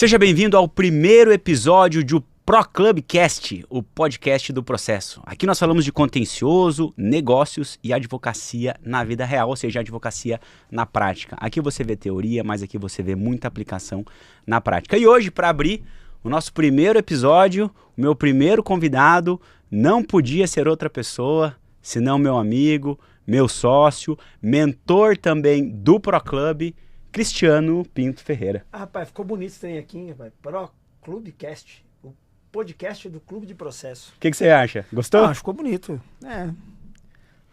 Seja bem-vindo ao primeiro episódio do ProClubcast, o podcast do processo. Aqui nós falamos de contencioso, negócios e advocacia na vida real, ou seja, advocacia na prática. Aqui você vê teoria, mas aqui você vê muita aplicação na prática. E hoje, para abrir o nosso primeiro episódio, o meu primeiro convidado não podia ser outra pessoa, senão meu amigo, meu sócio, mentor também do ProClub, Cristiano Pinto Ferreira. Rapaz, ficou bonito esse trem aqui, hein, rapaz? ProClubcast, o podcast do Clube de Processo. O que você acha? Gostou? Ah, ficou bonito.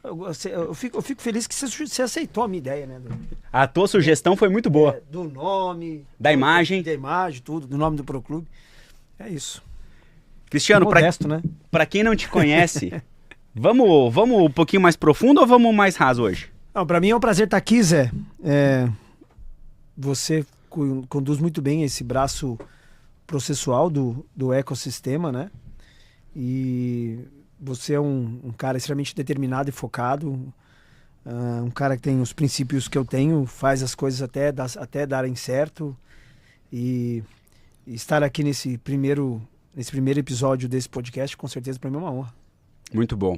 Eu fico feliz que você aceitou a minha ideia, né? A tua sugestão foi muito boa. Do nome. Da imagem. Da imagem, tudo, do nome do ProClub. É isso. Cristiano, modesto, né? Pra quem não te conhece, vamos um pouquinho mais profundo ou vamos mais raso hoje? Não, pra mim é um prazer estar aqui, Zé. Você conduz muito bem esse braço processual do ecossistema, né? E você é um cara extremamente determinado e focado, um cara que tem os princípios que eu tenho, faz as coisas até darem certo, e estar aqui nesse primeiro episódio desse podcast, com certeza para mim é uma honra. Muito bom.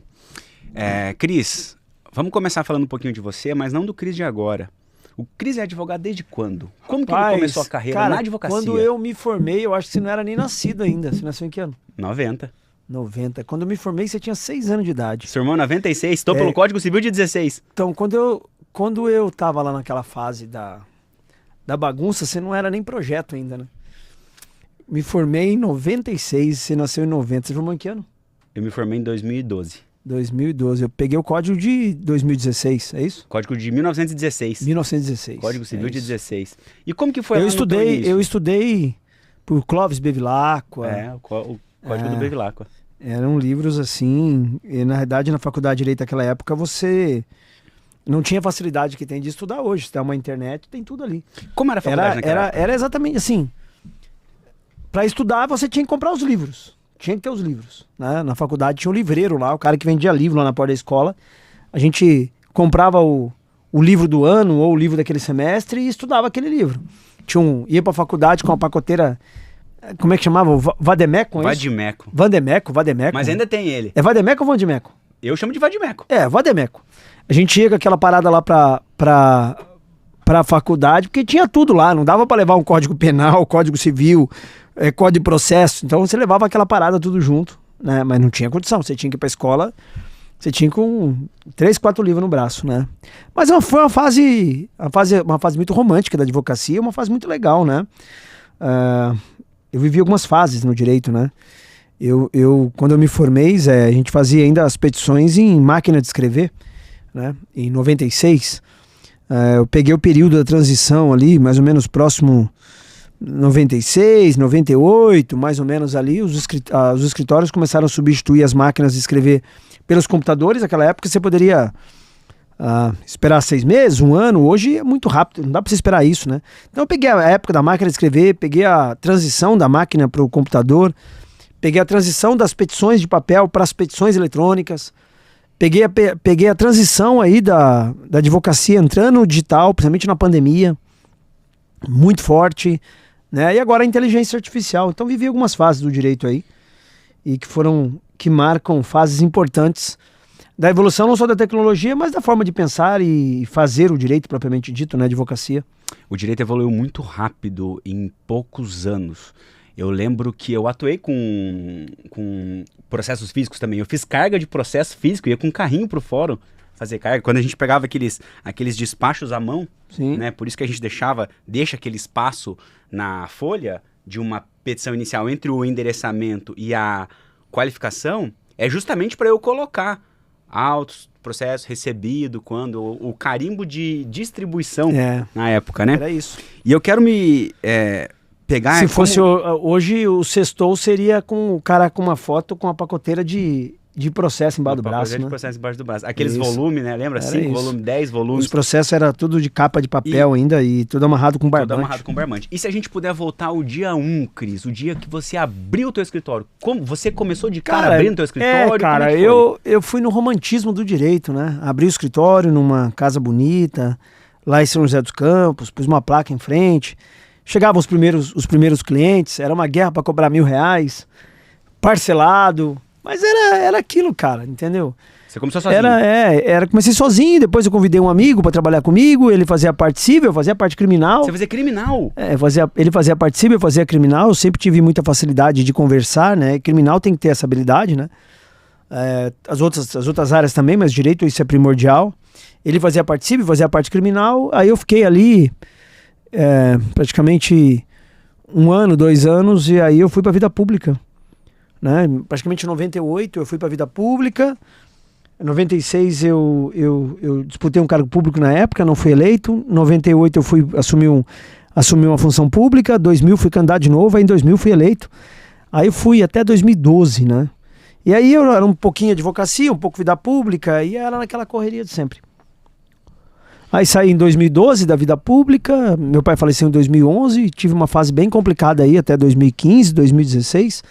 Cris, vamos começar falando um pouquinho de você, mas não do Cris de agora. O Cris é advogado desde quando? Como que ele começou a carreira na advocacia? Quando eu me formei, eu acho que você não era nem nascido ainda. Você nasceu em que ano? 90. Quando eu me formei, você tinha 6 anos de idade. Seu irmão 96, estou pelo Código Civil de 16. Então, quando eu tava lá naquela fase da bagunça, você não era nem projeto ainda, né? Me formei em 96, você nasceu em 90. Você formou em que ano? Eu me formei em 2012. 2012. Eu peguei o código de 2016, é isso? Código de 1916. 1916. Código Civil de 16. E como que foi Eu estudei por Clóvis Bevilacqua. O Código do Bevilacqua. Eram livros assim, e na verdade na faculdade de Direito naquela época você não tinha facilidade que tem de estudar hoje. Você tem uma internet, tem tudo ali. Como era a faculdade naquela época? Era exatamente assim. Para estudar você tinha que comprar os livros. Tinha que ter os livros, né? Na faculdade tinha um livreiro lá, o cara que vendia livro lá na porta da escola. A gente comprava o livro do ano ou o livro daquele semestre e estudava aquele livro. Ia pra faculdade com uma pacoteira, como é que chamava? Vademeco? Vademeco. Mas ainda tem ele. É Vademeco ou Vandemeco? Eu chamo de Vademeco. Vademeco. A gente ia com aquela parada lá pra faculdade, porque tinha tudo lá, não dava pra levar um código penal, código civil, código de processo, então você levava aquela parada tudo junto, né? Mas não tinha condição, você tinha que ir pra escola, você tinha com 3, 4 livros no braço, né? Mas foi uma fase muito romântica da advocacia, uma fase muito legal, né? Eu vivi algumas fases no direito, né? Quando eu me formei, Zé, a gente fazia ainda as petições em máquina de escrever, né? Em 96, eu peguei o período da transição ali, mais ou menos próximo 96, 98, mais ou menos ali, os escritórios começaram a substituir as máquinas de escrever pelos computadores. Naquela época você poderia esperar 6 meses, 1 ano, hoje é muito rápido, não dá para você esperar isso, né? Então eu peguei a época da máquina de escrever, peguei a transição da máquina para o computador, peguei a transição das petições de papel para as petições eletrônicas, peguei a transição aí da advocacia entrando no digital, principalmente na pandemia, muito forte, né? E agora a inteligência artificial. Então vivi algumas fases do direito aí e que marcam fases importantes da evolução não só da tecnologia, mas da forma de pensar e fazer o direito propriamente dito, né? Advocacia. O direito evoluiu muito rápido em poucos anos. Eu lembro que eu atuei com processos físicos também. Eu fiz carga de processo físico, ia com um carrinho pro fórum fazer carga. Quando a gente pegava aqueles despachos à mão, sim, né? Por isso que a gente deixa aquele espaço na folha de uma petição inicial entre o endereçamento e a qualificação, é justamente para eu colocar autos, processo recebido, quando o carimbo de distribuição na época, né? Era isso. E eu quero me pegar... Se fosse hoje, o sextou seria com o cara com uma foto com a pacoteira de processo embaixo do braço, né? De processo embaixo do braço. Aqueles volumes, né? Lembra? 5 volumes, 10 volumes. Os processos era tudo de capa de papel ainda e tudo amarrado com barbante. Tudo amarrado com barbante. E se a gente puder voltar ao dia 1, Cris, o dia que você abriu o teu escritório, como você começou de cara abrindo o teu escritório? Cara, eu fui no romantismo do direito, né? Abri o escritório numa casa bonita, lá em São José dos Campos, pus uma placa em frente, Chegavam os primeiros clientes, era uma guerra para cobrar R$1.000, parcelado, mas era aquilo, cara, entendeu? Você começou sozinho? Comecei sozinho, depois eu convidei um amigo para trabalhar comigo, ele fazia a parte civil, eu fazia a parte criminal. Você fazia criminal? Ele fazia a parte civil, eu fazia criminal, eu sempre tive muita facilidade de conversar, né? Criminal tem que ter essa habilidade, né? As outras áreas também, mas direito isso é primordial. Ele fazia a parte civil, fazia a parte criminal, aí eu fiquei ali praticamente 1 ano, 2 anos, e aí eu fui para a vida pública, né? Praticamente em 98 eu fui para a vida pública. Em 96 eu disputei um cargo público na época, não fui eleito. Em 98 eu fui assumir uma função pública. 2000 fui candidato de novo, aí em 2000 fui eleito. Aí eu fui até 2012, né? E aí eu era um pouquinho advocacia, um pouco vida pública, e era naquela correria de sempre. Aí saí em 2012 da vida pública, meu pai faleceu em 2011, tive uma fase bem complicada aí até 2015, 2016.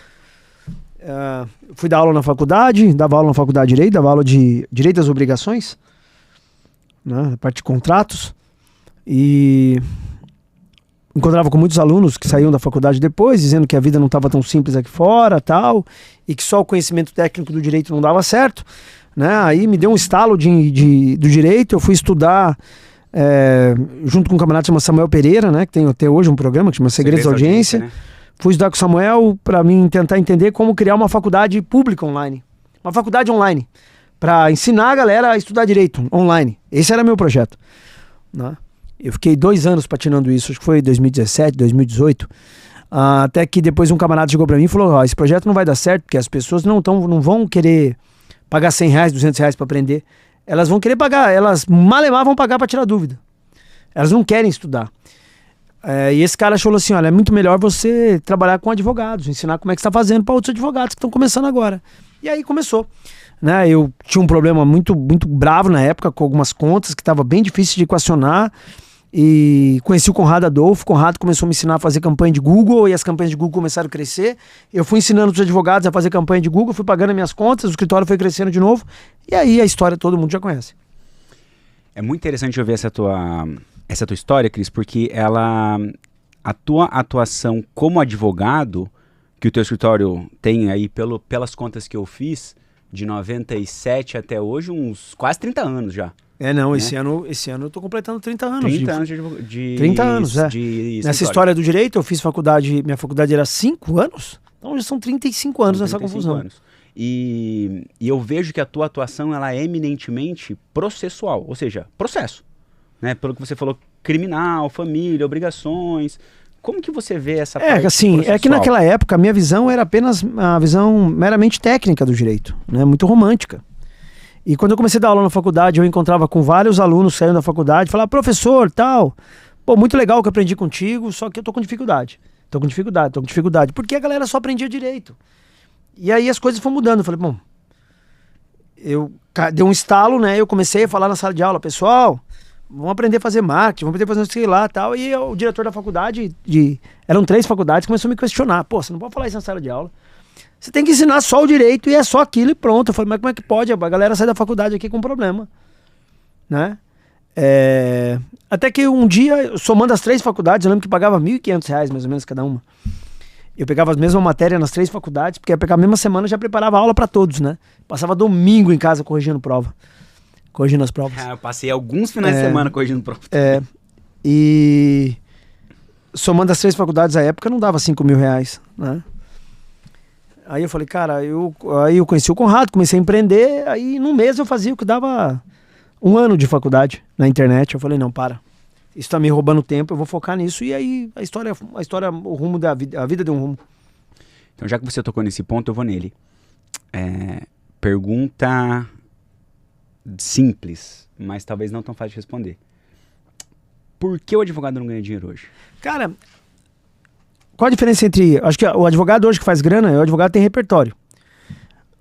Fui dar aula na faculdade, dava aula na faculdade de Direito, dava aula de Direito às Obrigações, né, a parte de contratos, e encontrava com muitos alunos que saíam da faculdade depois, dizendo que a vida não estava tão simples aqui fora, tal, e que só o conhecimento técnico do direito não dava certo, né? Aí me deu um estalo do direito, eu fui estudar junto com um camarada que chama Samuel Pereira, né, que tem até hoje um programa que chama Segredos da Audiência, né? Fui estudar com o Samuel para mim tentar entender como criar uma faculdade pública online. Uma faculdade online. Para ensinar a galera a estudar direito online. Esse era meu projeto, né? Eu fiquei 2 anos patinando isso. Acho que foi 2017, 2018. Até que depois um camarada chegou para mim e falou: esse projeto não vai dar certo, porque as pessoas não vão querer pagar R$100, R$200 para aprender. Elas vão querer pagar. Elas malemar vão pagar para tirar dúvida. Elas não querem estudar. E esse cara falou assim: olha, é muito melhor você trabalhar com advogados, ensinar como é que você está fazendo para outros advogados que estão começando agora. E aí começou, né? Eu tinha um problema muito, muito bravo na época com algumas contas que estava bem difícil de equacionar, e conheci o Conrado Adolfo. O Conrado começou a me ensinar a fazer campanha de Google, e as campanhas de Google começaram a crescer. Eu fui ensinando os advogados a fazer campanha de Google, fui pagando as minhas contas, o escritório foi crescendo de novo, e aí a história todo mundo já conhece. É muito interessante ouvir essa tua história, Cris, porque a tua atuação como advogado, que o teu escritório tem aí, pelas contas que eu fiz, de 97 até hoje, uns quase 30 anos já. Não, né? esse ano eu tô completando 30 anos. 30 anos de 30 anos, nessa história do direito, eu fiz faculdade, minha faculdade era 5 anos, então já são 35 anos nessa confusão. Anos. E eu vejo que a tua atuação ela é eminentemente processual, ou seja, processo. Né? Pelo que você falou, criminal, família, obrigações. Como que você vê essa parte processual? É que naquela época a minha visão era apenas uma visão meramente técnica do direito, né? Muito romântica. E quando eu comecei a dar aula na faculdade, eu encontrava com vários alunos saindo da faculdade, falava: professor, tal, pô, muito legal que eu aprendi contigo, só que eu tô com dificuldade. Porque a galera só aprendia direito. E aí as coisas foram mudando. Eu falei, bom, deu um estalo, né? Eu comecei a falar na sala de aula: pessoal, vamos aprender a fazer marketing, vamos aprender a fazer isso lá e tal. E o diretor da faculdade, eram 3 faculdades, começou a me questionar: pô, você não pode falar isso na sala de aula. Você tem que ensinar só o direito e é só aquilo e pronto. Eu falei: mas como é que pode? A galera sai da faculdade aqui com problema, né? Até que um dia, somando as 3 faculdades, eu lembro que pagava R$1.500 mais ou menos cada uma. Eu pegava as mesmas matérias nas 3 faculdades, porque ia pegar a mesma semana e já preparava aula para todos, né? Passava domingo em casa corrigindo as provas. Eu passei alguns finais de semana corrigindo prova. E somando as 3 faculdades à época, não dava R$5.000, né? Aí eu falei, cara, aí eu conheci o Conrado, comecei a empreender, aí num mês eu fazia o que dava 1 ano de faculdade na internet. Eu falei, não, para. Isso tá me roubando tempo, eu vou focar nisso. E aí a história, o rumo da vida, a vida deu um rumo. Então, já que você tocou nesse ponto, eu vou nele. Pergunta simples, mas talvez não tão fácil de responder. Por que o advogado não ganha dinheiro hoje? Cara, qual a diferença entre... Acho que o advogado hoje que faz grana, o advogado tem repertório.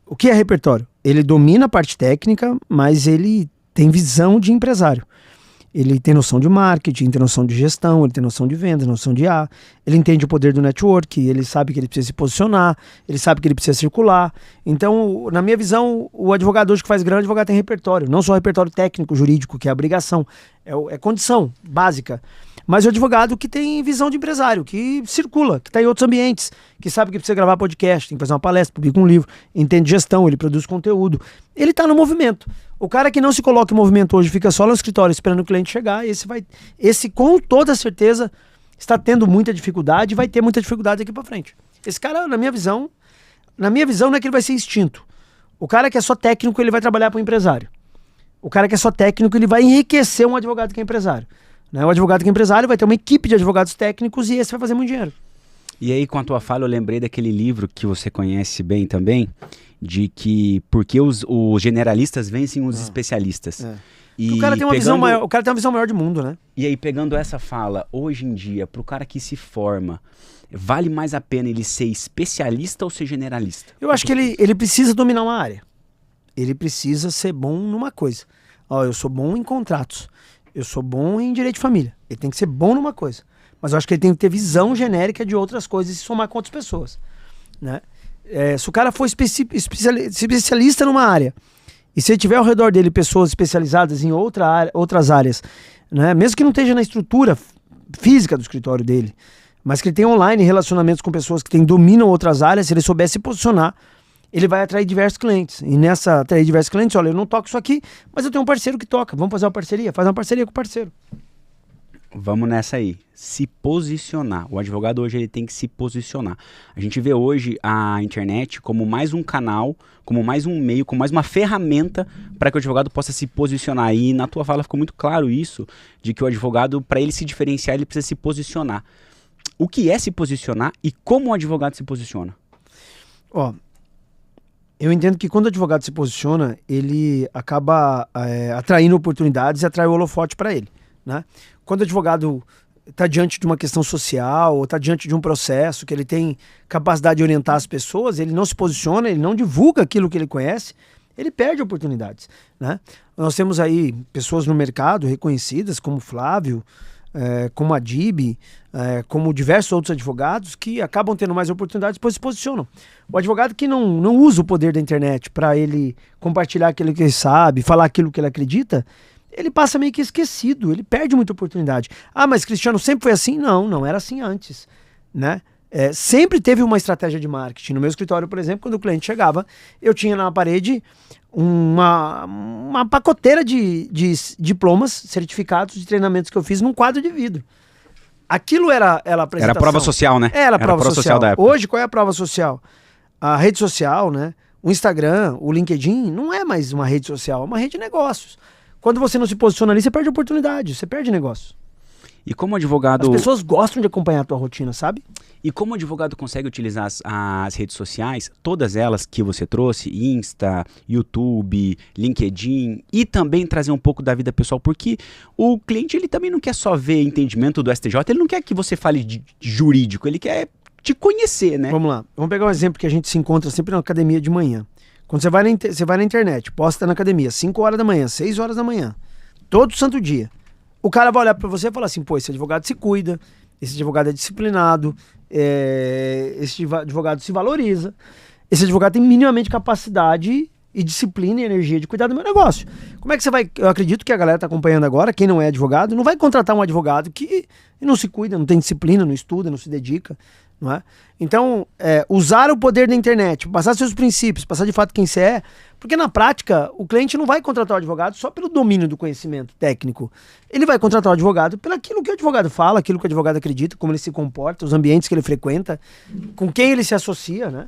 O que é repertório? Ele domina a parte técnica, mas ele tem visão de empresário. Ele tem noção de marketing, tem noção de gestão, ele tem noção de vendas, noção de ele entende o poder do network, ele sabe que ele precisa se posicionar, ele sabe que ele precisa circular. Então, na minha visão, o advogado hoje que faz grana, o advogado tem repertório. Não só repertório técnico, jurídico, que é obrigação, é condição básica. Mas o advogado que tem visão de empresário, que circula, que está em outros ambientes, que sabe que precisa gravar podcast, tem que fazer uma palestra, publica um livro, entende gestão, ele produz conteúdo. Ele está no movimento. O cara que não se coloca em movimento hoje, fica só no escritório esperando o cliente chegar, esse com toda certeza está tendo muita dificuldade e vai ter muita dificuldade aqui para frente. Esse cara, na minha visão não é que ele vai ser extinto. O cara que é só técnico, ele vai trabalhar para o empresário. O cara que é só técnico, ele vai enriquecer um advogado que é empresário. Né? O advogado que é empresário vai ter uma equipe de advogados técnicos e esse vai fazer muito dinheiro. E aí, com a tua fala, eu lembrei daquele livro que você conhece bem também, de que porque os generalistas vencem os especialistas. E o cara tem uma visão maior, o cara tem uma visão maior de mundo, né? E aí, pegando essa fala, hoje em dia, pro cara que se forma, vale mais a pena ele ser especialista ou ser generalista? Eu acho que ele precisa dominar uma área. Ele precisa ser bom numa coisa. Ó, eu sou bom em contratos. Eu sou bom em direito de família. Ele tem que ser bom numa coisa. Mas eu acho que ele tem que ter visão genérica de outras coisas e somar com outras pessoas. Né? Se o cara for especialista numa área e se ele tiver ao redor dele pessoas especializadas em outras áreas, né? Mesmo que não esteja na estrutura física do escritório dele, mas que ele tenha online relacionamentos com pessoas que dominam outras áreas, se ele souber se posicionar, ele vai atrair diversos clientes. E nessa atrair diversos clientes, olha, eu não toco isso aqui, mas eu tenho um parceiro que toca. Vamos fazer uma parceria? Faz uma parceria com o parceiro. Vamos nessa aí. Se posicionar. O advogado hoje ele tem que se posicionar. A gente vê hoje a internet como mais um canal, como mais um meio, como mais uma ferramenta para que o advogado possa se posicionar. E na tua fala ficou muito claro isso, de que o advogado, para ele se diferenciar, ele precisa se posicionar. O que é se posicionar e como o advogado se posiciona? Ó, eu entendo que quando o advogado se posiciona, ele acaba atraindo oportunidades e atrai o holofote para ele. Né? Quando o advogado está diante de uma questão social ou está diante de um processo que ele tem capacidade de orientar as pessoas, ele não se posiciona, ele não divulga aquilo que ele conhece, ele perde oportunidades. Né? Nós temos aí pessoas no mercado reconhecidas como Flávio, como a Dib, como diversos outros advogados que acabam tendo mais oportunidades, depois se posicionam. O advogado que não usa o poder da internet para ele compartilhar aquilo que ele sabe, falar aquilo que ele acredita, ele passa meio que esquecido, ele perde muita oportunidade. Ah, mas Cristiano sempre foi assim? Não era assim antes. Né? Sempre teve uma estratégia de marketing. No meu escritório, por exemplo, quando o cliente chegava, eu tinha na parede uma pacoteira de diplomas, certificados de treinamentos que eu fiz num quadro de vidro. Aquilo era a apresentação. Era prova social, né? Era a prova social da época. Hoje, qual é a prova social? A rede social, né? O Instagram, o LinkedIn, não é mais uma rede social, é uma rede de negócios. Quando você não se posiciona ali, você perde oportunidade, você perde negócio. E como advogado... As pessoas gostam de acompanhar a tua rotina, sabe? E como advogado consegue utilizar as redes sociais, todas elas que você trouxe, Insta, YouTube, LinkedIn, e também trazer um pouco da vida pessoal, porque o cliente ele também não quer só ver entendimento do STJ, ele não quer que você fale de jurídico, ele quer te conhecer, né? Vamos lá, vamos pegar um exemplo que a gente se encontra sempre na academia de manhã. Quando você vai na internet, posta na academia, 5 horas da manhã, 6 horas da manhã, todo santo dia. O cara vai olhar pra você e falar assim, pô, esse advogado se cuida, esse advogado é disciplinado, esse advogado se valoriza, esse advogado tem minimamente capacidade e disciplina e energia de cuidar do meu negócio. Como é que você vai... Eu acredito que a galera tá acompanhando agora, quem não é advogado, não vai contratar um advogado que não se cuida, não tem disciplina, não estuda, não se dedica, não é? Então, usar o poder da internet, passar seus princípios, passar de fato quem você é, porque na prática, o cliente não vai contratar o advogado só pelo domínio do conhecimento técnico. Ele vai contratar o advogado pelo aquilo que o advogado fala, aquilo que o advogado acredita, como ele se comporta, os ambientes que ele frequenta, com quem ele se associa, né?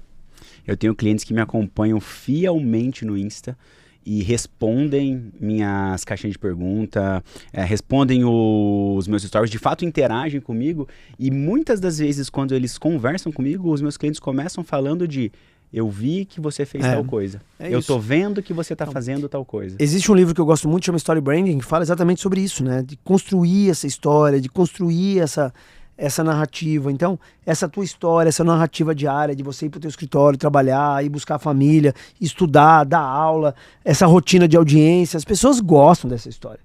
Eu tenho clientes que me acompanham fielmente no Insta e respondem minhas caixinhas de pergunta, respondem os meus stories, de fato interagem comigo, e muitas das vezes quando eles conversam comigo, os meus clientes começam falando de eu vi que você fez tal coisa, eu tô vendo que você tá fazendo tal coisa. Existe um livro que eu gosto muito, chama Story Branding, que fala exatamente sobre isso, né? De construir essa história, de construir essa narrativa. Então, essa tua história, essa narrativa diária de você ir pro teu escritório, trabalhar, ir buscar a família, estudar, dar aula, essa rotina de audiência, as pessoas gostam dessa história,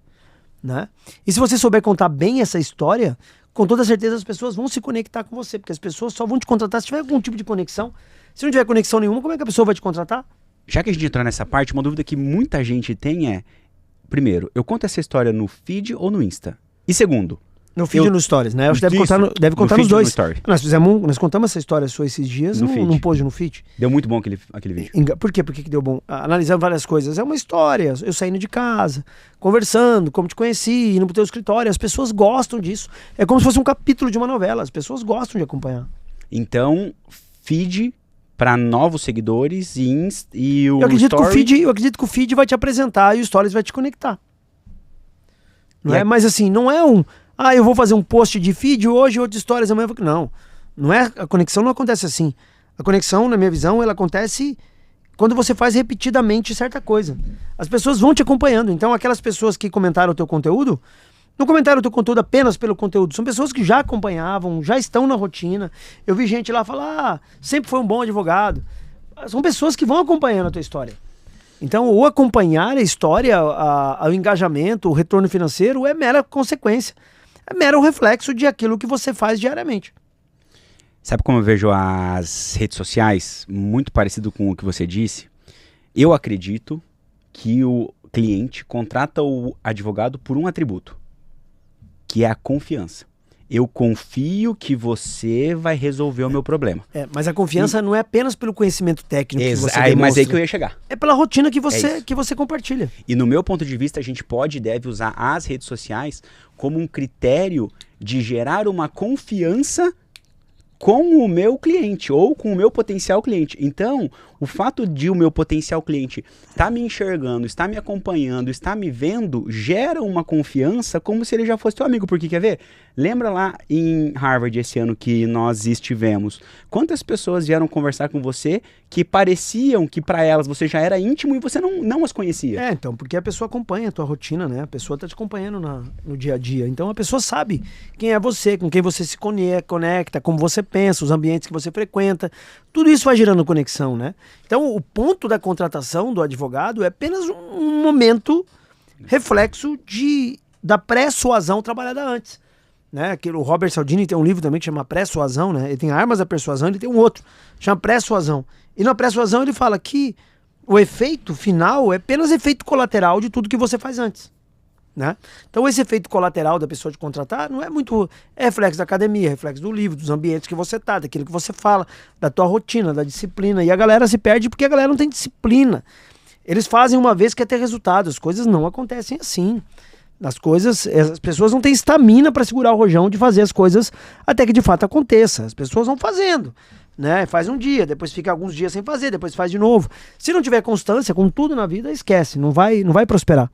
né? E se você souber contar bem essa história, com toda certeza as pessoas vão se conectar com você, porque as pessoas só vão te contratar se tiver algum tipo de conexão. Se não tiver conexão nenhuma, como é que a pessoa vai te contratar? Já que a gente entrou nessa parte, uma dúvida que muita gente tem é, primeiro, eu conto essa história no feed ou no Insta? E segundo, No feed e no Stories, né? Acho que deve contar nos dois. Nós contamos essa história sua esses dias num post no feed. Deu muito bom aquele vídeo. Por quê? Por que deu bom? Analisando várias coisas. É uma história. Eu saindo de casa, conversando, como te conheci, indo pro teu escritório. As pessoas gostam disso. É como se fosse um capítulo de uma novela. As pessoas gostam de acompanhar. Então, feed para novos seguidores e o eu acredito story... Eu acredito que o feed vai te apresentar e o Stories vai te conectar. Não é? Mas assim, não é eu vou fazer um post de feed hoje, outro stories amanhã. Não é, a conexão não acontece assim. A conexão, na minha visão, ela acontece quando você faz repetidamente certa coisa. As pessoas vão te acompanhando. Então, aquelas pessoas que comentaram o teu conteúdo, não comentaram o teu conteúdo apenas pelo conteúdo. São pessoas que já acompanhavam, já estão na rotina. Eu vi gente lá falar, sempre foi um bom advogado. São pessoas que vão acompanhando a tua história. Então, o acompanhar a história, o engajamento, o retorno financeiro é mera consequência. É mero reflexo de aquilo que você faz diariamente. Sabe como eu vejo as redes sociais? Muito parecido com o que você disse. Eu acredito que o cliente contrata o advogado por um atributo, que é a confiança. Eu confio que você vai resolver o meu problema. Mas a confiança não é apenas pelo conhecimento técnico que você demonstra. Mas aí que eu ia chegar. É pela rotina que você compartilha. E no meu ponto de vista, a gente pode e deve usar as redes sociais como um critério de gerar uma confiança com o meu cliente ou com o meu potencial cliente. Então, o fato de o meu potencial cliente estar me enxergando, estar me acompanhando, estar me vendo, gera uma confiança como se ele já fosse teu amigo. Porque, quer ver? Lembra lá em Harvard esse ano que nós estivemos? Quantas pessoas vieram conversar com você que pareciam que para elas você já era íntimo e você não as conhecia? Então, porque a pessoa acompanha a tua rotina, né? A pessoa tá te acompanhando no dia a dia. Então, a pessoa sabe quem é você, com quem você se conecta, como você pensa, os ambientes que você frequenta. Tudo isso vai gerando conexão, né? Então, o ponto da contratação do advogado é apenas um momento reflexo da pré-suasão trabalhada antes. Né? O Robert Cialdini tem um livro também que chama Pré-Suasão, né? Ele tem Armas da Persuasão, ele tem um outro, chama Pré-Suasão. E na Pré-Suasão ele fala que o efeito final é apenas efeito colateral de tudo que você faz antes. Né? Então esse efeito colateral da pessoa te contratar não é muito... É reflexo da academia, reflexo do livro, dos ambientes que você tá, daquilo que você fala, da tua rotina, da disciplina. E a galera se perde porque a galera não tem disciplina. Eles fazem uma vez quer ter resultado. As coisas não acontecem assim. As pessoas não têm estamina para segurar o rojão de fazer as coisas até que de fato aconteça. As pessoas vão fazendo, né? Faz um dia, depois fica alguns dias sem fazer, depois faz de novo. Se não tiver constância, com tudo na vida, esquece, não vai prosperar.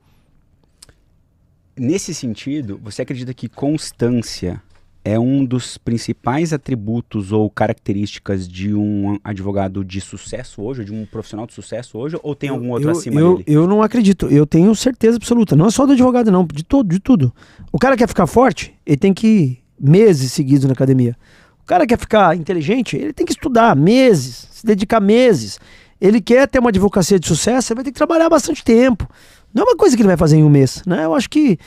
Nesse sentido, você acredita que constância é um dos principais atributos ou características de um advogado de sucesso hoje, de um profissional de sucesso hoje, ou tem algum outro acima dele? Eu não acredito, eu tenho certeza absoluta, não é só do advogado não, de tudo. O cara quer ficar forte, ele tem que ir meses seguidos na academia. O cara quer ficar inteligente, ele tem que estudar meses, se dedicar meses. Ele quer ter uma advocacia de sucesso, ele vai ter que trabalhar bastante tempo. Não é uma coisa que ele vai fazer em um mês, né? Eu acho que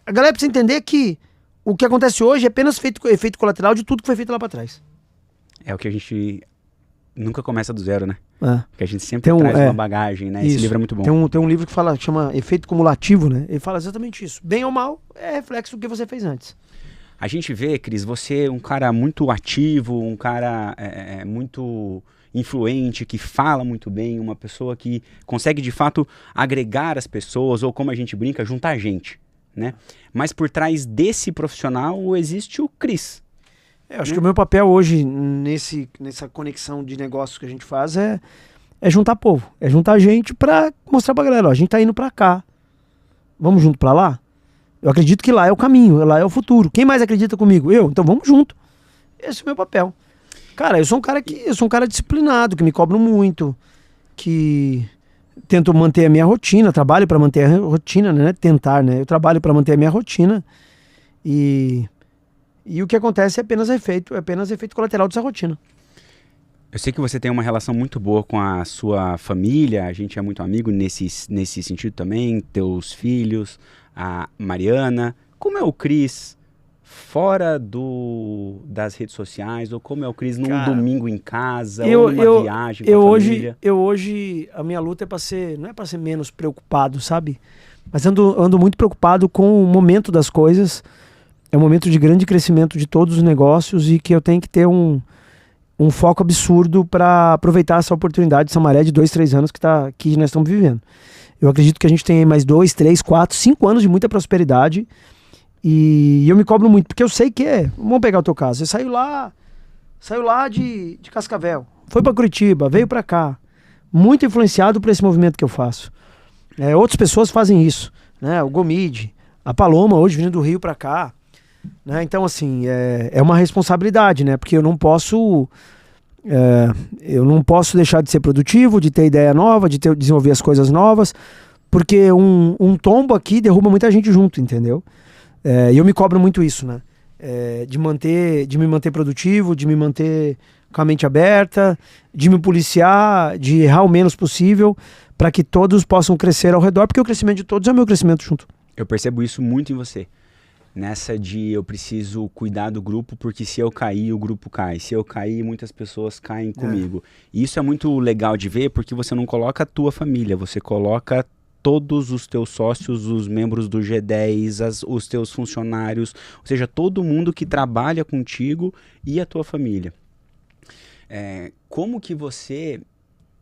a galera precisa entender que o que acontece hoje é apenas efeito colateral de tudo que foi feito lá para trás. É o que a gente nunca começa do zero, né? Porque a gente sempre traz uma bagagem, né? Esse livro é muito bom. Tem um livro que chama Efeito Cumulativo, né? Ele fala exatamente isso. Bem ou mal, é reflexo do que você fez antes. A gente vê, Cris, você é um cara muito ativo, um cara muito influente, que fala muito bem, uma pessoa que consegue de fato agregar as pessoas, ou como a gente brinca, juntar gente, né? Mas por trás desse profissional existe o Cris. Eu acho que o meu papel hoje nessa conexão de negócios que a gente faz é juntar povo, é juntar gente pra mostrar pra galera, ó, a gente tá indo pra cá, vamos junto pra lá? Eu acredito que lá é o caminho, lá é o futuro. Quem mais acredita comigo? Eu. Então vamos junto. Esse é o meu papel. Cara, eu sou um cara disciplinado, que me cobro muito, que tento manter a minha rotina, trabalho para manter a rotina, né? Tentar, né? Eu trabalho para manter a minha rotina e o que acontece é apenas efeito colateral dessa rotina. Eu sei que você tem uma relação muito boa com a sua família, a gente é muito amigo nesse sentido também, teus filhos, a Mariana. Como é o Cris fora das redes sociais, ou como é o Cris num domingo em casa, ou numa viagem com a família? Hoje, a minha luta não é para ser menos preocupado, sabe? Mas ando muito preocupado com o momento das coisas. É um momento de grande crescimento de todos os negócios e que eu tenho que ter um foco absurdo para aproveitar essa oportunidade, essa maré de 2, 3 anos que nós estamos vivendo. Eu acredito que a gente tem mais 2, 3, 4, 5 anos de muita prosperidade e eu me cobro muito, porque eu sei que vamos pegar o teu caso, você saiu lá de Cascavel, foi para Curitiba, veio para cá, muito influenciado por esse movimento que eu faço. Outras pessoas fazem isso, né? O Gomide, a Paloma, hoje vindo do Rio para cá, né? Então, assim, é uma responsabilidade, né? Porque eu não posso deixar de ser produtivo, de ter ideia nova, de desenvolver as coisas novas, porque um tombo aqui derruba muita gente junto, entendeu? E eu me cobro muito isso, né? De me manter produtivo, de me manter com a mente aberta, de me policiar, de errar o menos possível, para que todos possam crescer ao redor, porque o crescimento de todos é o meu crescimento junto. Eu percebo isso muito em você. Nessa de eu preciso cuidar do grupo, porque se eu cair, o grupo cai. Se eu cair, muitas pessoas caem comigo. E isso é muito legal de ver, porque você não coloca a tua família, você coloca todos os teus sócios, os membros do G10, os teus funcionários, ou seja, todo mundo que trabalha contigo e a tua família. Como que você,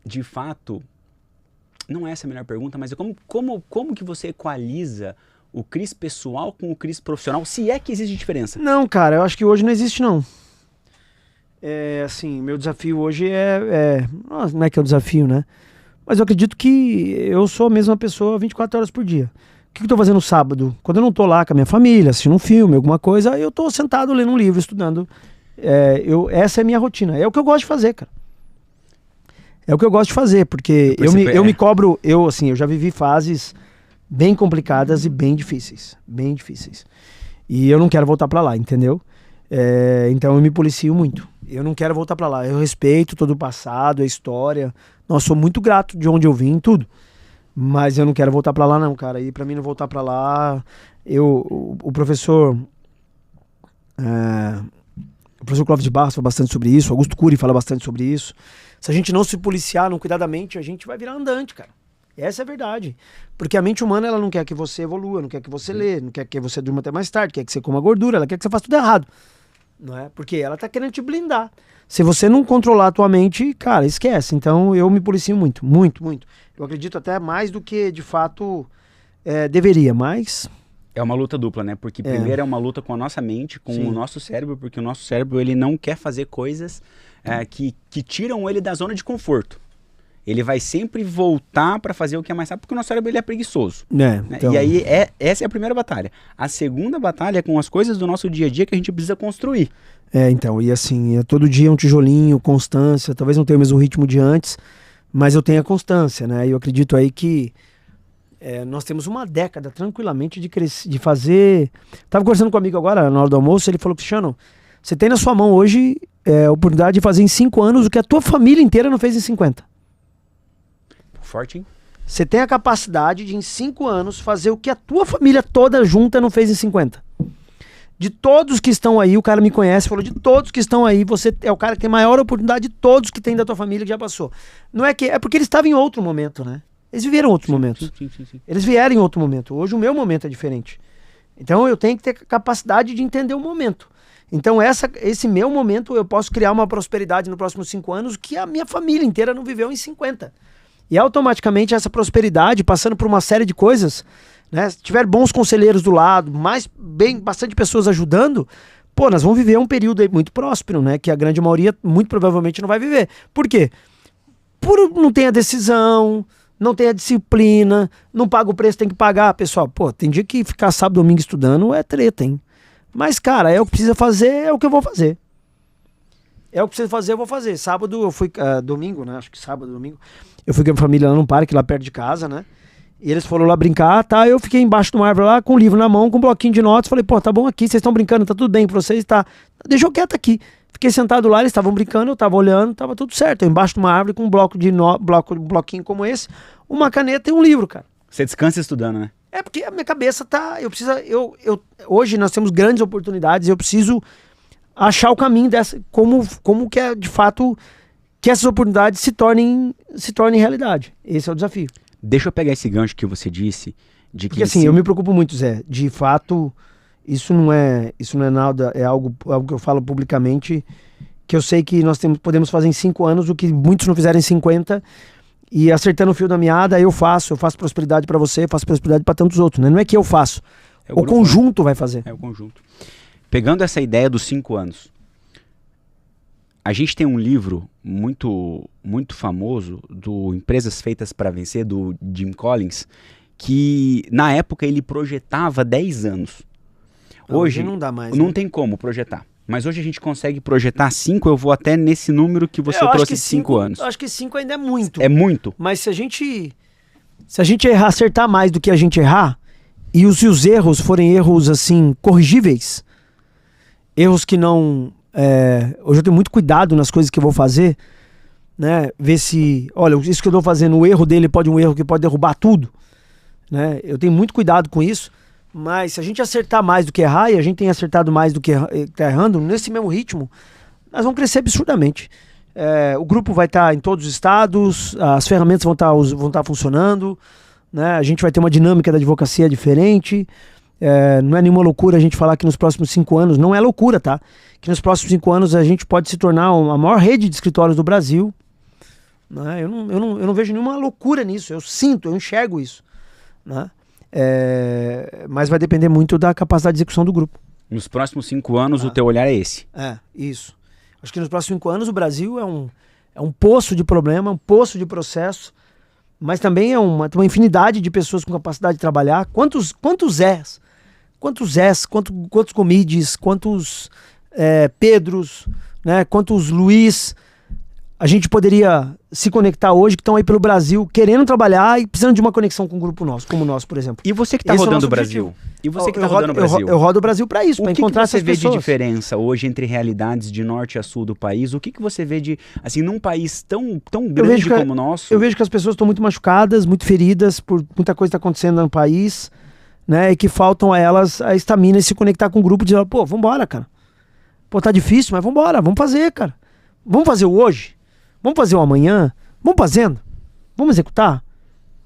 de fato, não é essa a melhor pergunta, mas como que você equaliza o Cris pessoal com o Cris profissional, se é que existe diferença? Não, cara, eu acho que hoje não existe, não. Assim, meu desafio hoje não é que é um desafio, né? Mas eu acredito que eu sou a mesma pessoa 24 horas por dia. O que eu tô fazendo no sábado? Quando eu não tô lá com a minha família, assistindo um filme, alguma coisa, eu tô sentado lendo um livro, estudando. Essa é a minha rotina. É o que eu gosto de fazer, cara. É o que eu gosto de fazer, porque eu me cobro, eu já vivi fases bem complicadas e bem difíceis. Bem difíceis. E eu não quero voltar pra lá, entendeu? Então eu me policio muito. Eu não quero voltar pra lá. Eu respeito todo o passado, a história. Nossa, sou muito grato de onde eu vim, tudo. Mas eu não quero voltar pra lá, não, cara. E pra mim não voltar pra lá, o professor Clóvis de Barros fala bastante sobre isso, Augusto Cury fala bastante sobre isso. Se a gente não se policiar, não cuidar da mente, a gente vai virar andante, cara. Essa é a verdade. Porque a mente humana, ela não quer que você evolua, não quer que você lê, não quer que você durma até mais tarde, quer que você coma gordura, ela quer que você faça tudo errado. Não é? Porque ela tá querendo te blindar. Se você não controlar a tua mente, cara, esquece. Então eu me policio muito, muito, muito. Eu acredito até mais do que de fato deveria, mas... É uma luta dupla, né? Porque primeiro é uma luta com a nossa mente, com o nosso cérebro, porque o nosso cérebro ele não quer fazer coisas que tiram ele da zona de conforto. Ele vai sempre voltar para fazer o que é mais rápido, porque o nosso cérebro ele é preguiçoso. Né? Então... E aí essa é a primeira batalha. A segunda batalha é com as coisas do nosso dia a dia que a gente precisa construir. Então, e assim, todo dia um tijolinho, constância, talvez não tenha o mesmo ritmo de antes, mas eu tenho a constância, né? E eu acredito aí que nós temos uma década tranquilamente de fazer... Tava conversando com um amigo agora, na hora do almoço, ele falou, Cristiano, você tem na sua mão hoje a oportunidade de fazer em 5 anos o que a tua família inteira não fez em 50. Forte, hein? Você tem a capacidade de em 5 anos fazer o que a tua família toda junta não fez em 50. De todos que estão aí, o cara me conhece, falou, de todos que estão aí, você é o cara que tem maior oportunidade de todos que tem da tua família que já passou. Não é que... É porque eles estavam em outro momento, né? Eles viveram outros momentos. Sim. Eles vieram em outro momento. Hoje o meu momento é diferente. Então eu tenho que ter capacidade de entender o momento. Então esse meu momento eu posso criar uma prosperidade nos próximos 5 anos que a minha família inteira não viveu em 50. E automaticamente essa prosperidade, passando por uma série de coisas, né? Se tiver bons conselheiros do lado, bastante pessoas ajudando, nós vamos viver um período aí muito próspero, né? Que a grande maioria muito provavelmente não vai viver. Por quê? Não tem a decisão, não tem a disciplina, não paga o preço, tem que pagar. Pessoal, tem dia que ficar sábado, domingo estudando é treta, hein? Mas, cara, é o que precisa fazer, é o que eu vou fazer. É o que precisa fazer, eu vou fazer. Sábado eu fui, domingo, né? Acho que sábado, domingo. Eu fui com a minha família lá num parque, lá perto de casa, né? E eles foram lá brincar, tá? Eu fiquei embaixo de uma árvore lá, com o livro na mão, com um bloquinho de notas. Falei, tá bom aqui, vocês estão brincando, tá tudo bem pra vocês, tá? Deixou quieto aqui. Fiquei sentado lá, eles estavam brincando, eu tava olhando, tava tudo certo. Eu embaixo de uma árvore com um bloquinho como esse, uma caneta e um livro, cara. Você descansa estudando, né? É porque a minha cabeça tá... Hoje nós temos grandes oportunidades, eu preciso achar o caminho dessa, como que é de fato que essas oportunidades se tornem realidade. Esse é o desafio. Deixa eu pegar esse gancho que você disse De que Porque assim, eu me preocupo muito, Zé. De fato, isso não é nada, é algo que eu falo publicamente, que eu sei que nós podemos fazer em 5 anos o que muitos não fizeram em 50, e acertando o fio da meada, eu faço prosperidade para você, faço prosperidade para tantos outros, né? Não é que eu faço, o conjunto vai fazer. É o conjunto. Pegando essa ideia dos 5 anos, a gente tem um livro muito, muito famoso do Empresas Feitas para Vencer, do Jim Collins, que na época ele projetava 10 anos. Hoje não dá mais. Não né? tem como projetar. Mas hoje a gente consegue projetar 5, eu vou até nesse número que você trouxe de 5 anos. Eu acho que 5 ainda é muito. É muito. Mas se a gente errar, acertar mais do que a gente errar, e os erros forem erros assim, corrigíveis, erros que não... hoje eu tenho muito cuidado nas coisas que eu vou fazer, né? Ver se, olha, isso que eu estou fazendo, o erro dele pode um erro que pode derrubar tudo, né? Eu tenho muito cuidado com isso, mas se a gente acertar mais do que errar, e a gente tem acertado mais do que tá errando, nesse mesmo ritmo, nós vamos crescer absurdamente. O grupo vai estar em todos os estados, as ferramentas vão estar funcionando, né? A gente vai ter uma dinâmica da advocacia diferente. Não é nenhuma loucura a gente falar que nos próximos 5 anos, não é loucura, tá? Que nos próximos 5 anos a gente pode se tornar a maior rede de escritórios do Brasil, né? Eu não vejo nenhuma loucura nisso, eu enxergo isso, né? Mas vai depender muito da capacidade de execução do grupo. Nos próximos 5 anos o teu olhar é esse. Isso. Acho que nos próximos 5 anos o Brasil é um poço de problema, um poço de processo, mas também tem uma infinidade de pessoas com capacidade de trabalhar. Quantos Zés, quantos Comides, quantos Pedros, né? Quantos Luiz a gente poderia se conectar hoje, que estão aí pelo Brasil, querendo trabalhar e precisando de uma conexão com um grupo nosso, como o nosso, por exemplo. E você que está rodando o Brasil? E você que está rodando o Brasil? Eu rodo o Brasil para isso, para encontrar essas pessoas. O que você vê de diferença hoje entre realidades de norte a sul do país? O que você vê de, assim, num país tão grande como o nosso? Eu vejo que as pessoas estão muito machucadas, muito feridas por muita coisa que está acontecendo no país, né? E que faltam a elas a estamina e se conectar com o grupo e dizer, pô, vambora, cara. Pô, tá difícil, mas vambora, vamos fazer, cara. Vamos fazer o hoje? Vamos fazer o amanhã? Vamos fazendo? Vamos executar?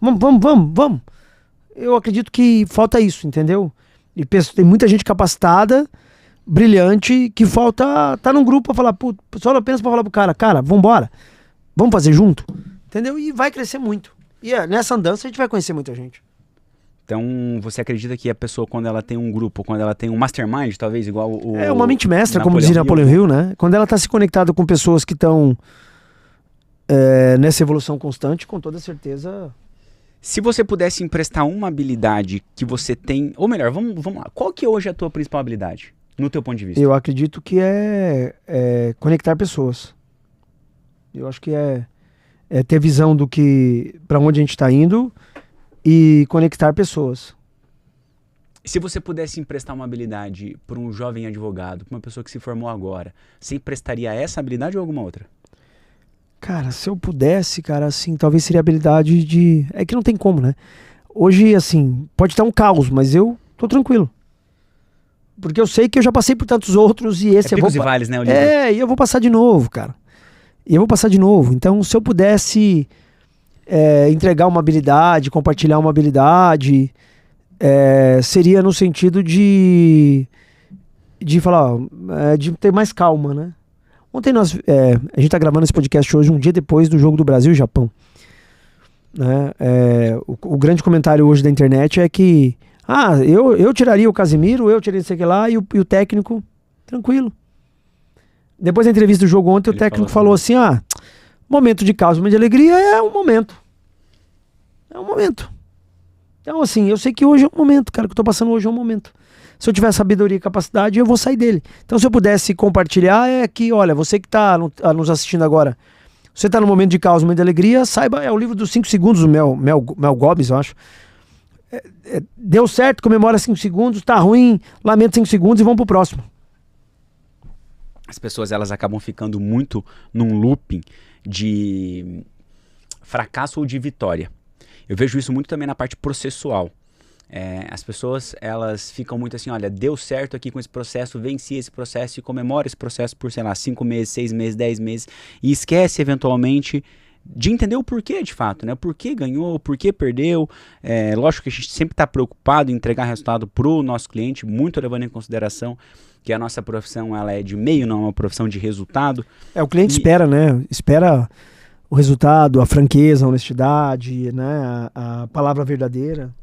Vamos. Eu acredito que falta isso, entendeu? E penso, tem muita gente capacitada, brilhante, que falta tá num grupo pra falar, só apenas pra falar pro cara, vambora, vamos fazer junto, entendeu? E vai crescer muito. E nessa andança a gente vai conhecer muita gente. Então, você acredita que a pessoa, quando ela tem um grupo, quando ela tem um mastermind, talvez igual o... uma mente mestra, como dizia Napoleon Hill, né? Quando ela tá se conectada com pessoas que estão nessa evolução constante, com toda certeza... Se você pudesse emprestar uma habilidade que você tem, ou melhor, vamos lá, qual que hoje é a tua principal habilidade, no teu ponto de vista? Eu acredito que é conectar pessoas. Eu acho que é ter visão do que, para onde a gente está indo e conectar pessoas. Se você pudesse emprestar uma habilidade para um jovem advogado, para uma pessoa que se formou agora, você emprestaria essa habilidade ou alguma outra? Cara, se eu pudesse, cara, assim, talvez seria a habilidade de... É que não tem como, né? Hoje, assim, pode estar um caos, mas eu tô tranquilo. Porque eu sei que eu já passei por tantos outros e esse... Picos e vales, né, o livro? E eu vou passar de novo, cara. Então, se eu pudesse entregar uma habilidade, compartilhar uma habilidade, seria no sentido de falar, de ter mais calma, né? Ontem a gente está gravando esse podcast hoje, um dia depois do jogo do Brasil e Japão. Né? O grande comentário hoje da internet é que eu tiraria o Casemiro, eu tiraria isso aqui lá, e o técnico, tranquilo. Depois da entrevista do jogo ontem, o técnico falou assim, momento de caos, momento de alegria é um momento. É um momento. Então, assim, eu sei que hoje é um momento, cara, que eu tô passando hoje é um momento. Se eu tiver sabedoria e capacidade, eu vou sair dele. Então, se eu pudesse compartilhar, é que, olha, você que está nos assistindo agora, você está no momento de caos, momento de alegria, saiba, é o livro dos 5 segundos, do Mel Gobbs, eu acho. Deu certo, comemora 5 segundos, tá ruim, lamenta 5 segundos e vamos pro próximo. As pessoas, elas acabam ficando muito num looping de fracasso ou de vitória. Eu vejo isso muito também na parte processual. As pessoas, elas ficam muito assim, olha, deu certo aqui com esse processo, venci esse processo e comemora esse processo por, sei lá, 5 meses, 6 meses, 10 meses e esquece eventualmente de entender o porquê de fato, né? Por que ganhou, por que perdeu. Lógico que a gente sempre está preocupado em entregar resultado para o nosso cliente, muito levando em consideração que a nossa profissão ela é de meio, não é uma profissão de resultado. O cliente espera, né? Espera o resultado, a franqueza, a honestidade, né? A palavra verdadeira.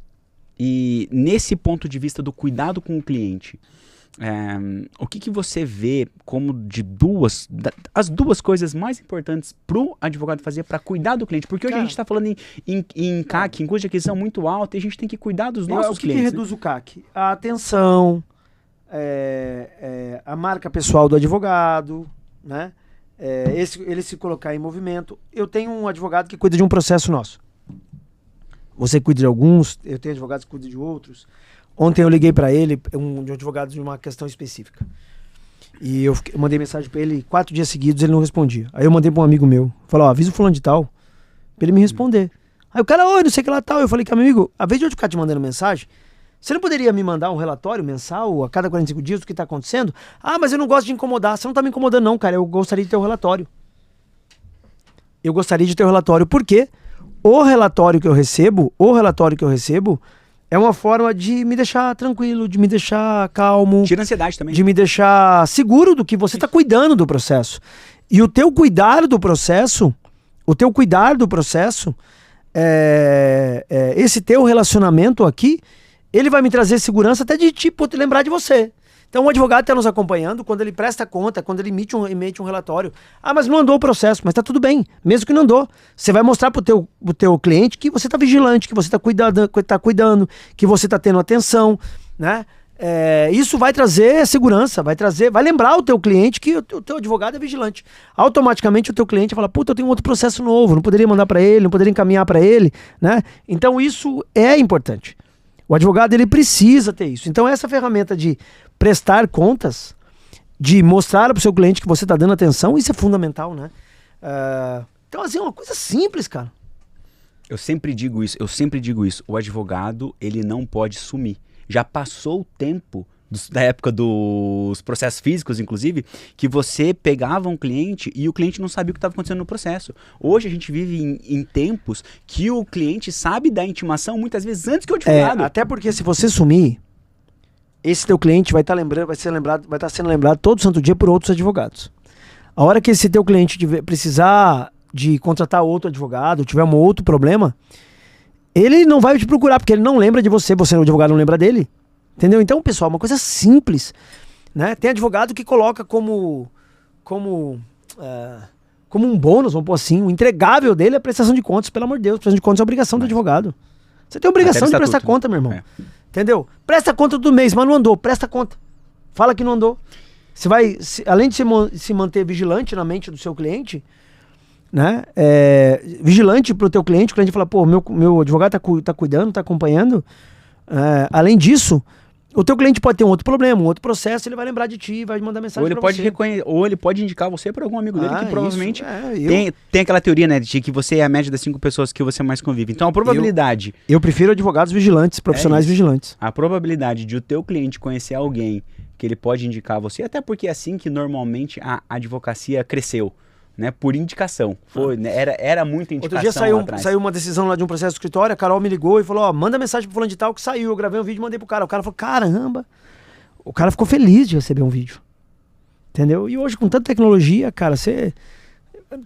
E nesse ponto de vista do cuidado com o cliente, o que você vê como as duas coisas mais importantes para o advogado fazer para cuidar do cliente? Porque hoje a gente está falando em CAC, em custo de aquisição muito alto, e a gente tem que cuidar dos nossos clientes. O que reduz o CAC? A atenção, a marca pessoal do advogado, né? Ele se colocar em movimento. Eu tenho um advogado que cuida de um processo nosso. Você cuida de alguns, eu tenho advogados que cuidam de outros. Ontem eu liguei para ele, de um advogado de uma questão específica. E eu mandei mensagem para ele, 4 dias seguidos ele não respondia. Aí eu mandei para um amigo meu, falou, avisa o fulano de tal, pra ele me responder. Aí o cara, oi, não sei o que lá tal. Eu falei, meu amigo, a vez de eu ficar te mandando mensagem, você não poderia me mandar um relatório mensal a cada 45 dias do que tá acontecendo? Ah, mas eu não gosto de incomodar. Você não tá me incomodando não, cara, eu gostaria de ter o relatório. Eu gostaria de ter o relatório, por quê? O relatório que eu recebo é uma forma de me deixar tranquilo, de me deixar calmo. Tira a ansiedade também. De me deixar seguro do que você está cuidando do processo. E o teu cuidar do processo, esse teu relacionamento aqui, ele vai me trazer segurança até de tipo lembrar de você. Então o advogado está nos acompanhando, quando ele presta conta, quando ele emite um relatório. Ah, mas não andou o processo, mas tá tudo bem, mesmo que não andou. Você vai mostrar pro teu cliente que você tá vigilante, que você tá cuidando, que você tá tendo atenção, né? Isso vai trazer segurança, vai lembrar o teu cliente que o teu advogado é vigilante. Automaticamente o teu cliente fala, puta, eu tenho outro processo novo, não poderia mandar para ele, não poderia encaminhar para ele, né? Então isso é importante. O advogado, ele precisa ter isso. Então essa ferramenta de prestar contas, de mostrar para o seu cliente que você está dando atenção, isso é fundamental, né? Então, assim, é uma coisa simples, cara. Eu sempre digo isso. O advogado, ele não pode sumir. Já passou o tempo da época dos processos físicos, inclusive, que você pegava um cliente e o cliente não sabia o que estava acontecendo no processo. Hoje a gente vive em tempos que o cliente sabe da intimação muitas vezes antes que o advogado. Até porque se você sumir, esse teu cliente vai estar sendo lembrado todo santo dia por outros advogados. A hora que esse teu cliente precisar de contratar outro advogado, tiver um outro problema, ele não vai te procurar, porque ele não lembra de você, o advogado não lembra dele. Entendeu? Então, pessoal, uma coisa simples, né? Tem advogado que coloca como um bônus, vamos pôr assim, o entregável dele é a prestação de contas, pelo amor de Deus, prestação de contas é obrigação do advogado. Você tem obrigação de prestar conta, meu irmão. Entendeu? Presta conta do mês, mas não andou, presta conta. Fala que não andou. Você vai, além de se manter vigilante na mente do seu cliente, né? Vigilante pro teu cliente, o cliente fala, pô, meu advogado tá cuidando, tá acompanhando. Além disso, o teu cliente pode ter um outro problema, um outro processo, ele vai lembrar de ti, vai mandar mensagem pra você. Ou ele pode indicar você para algum amigo dele que provavelmente tem aquela teoria, né, de que você é a média das 5 pessoas que você mais convive. Então a probabilidade... Eu prefiro advogados vigilantes, profissionais vigilantes. A probabilidade de o teu cliente conhecer alguém que ele pode indicar você, até porque é assim que normalmente a advocacia cresceu. Né, por indicação. Né, era muita indicação. Outro dia saiu uma decisão lá de um processo de escritório, a Carol me ligou e falou, manda mensagem pro fulano de tal que saiu. Eu gravei um vídeo e mandei pro cara. O cara falou, caramba. O cara ficou feliz de receber um vídeo. Entendeu? E hoje, com tanta tecnologia, cara,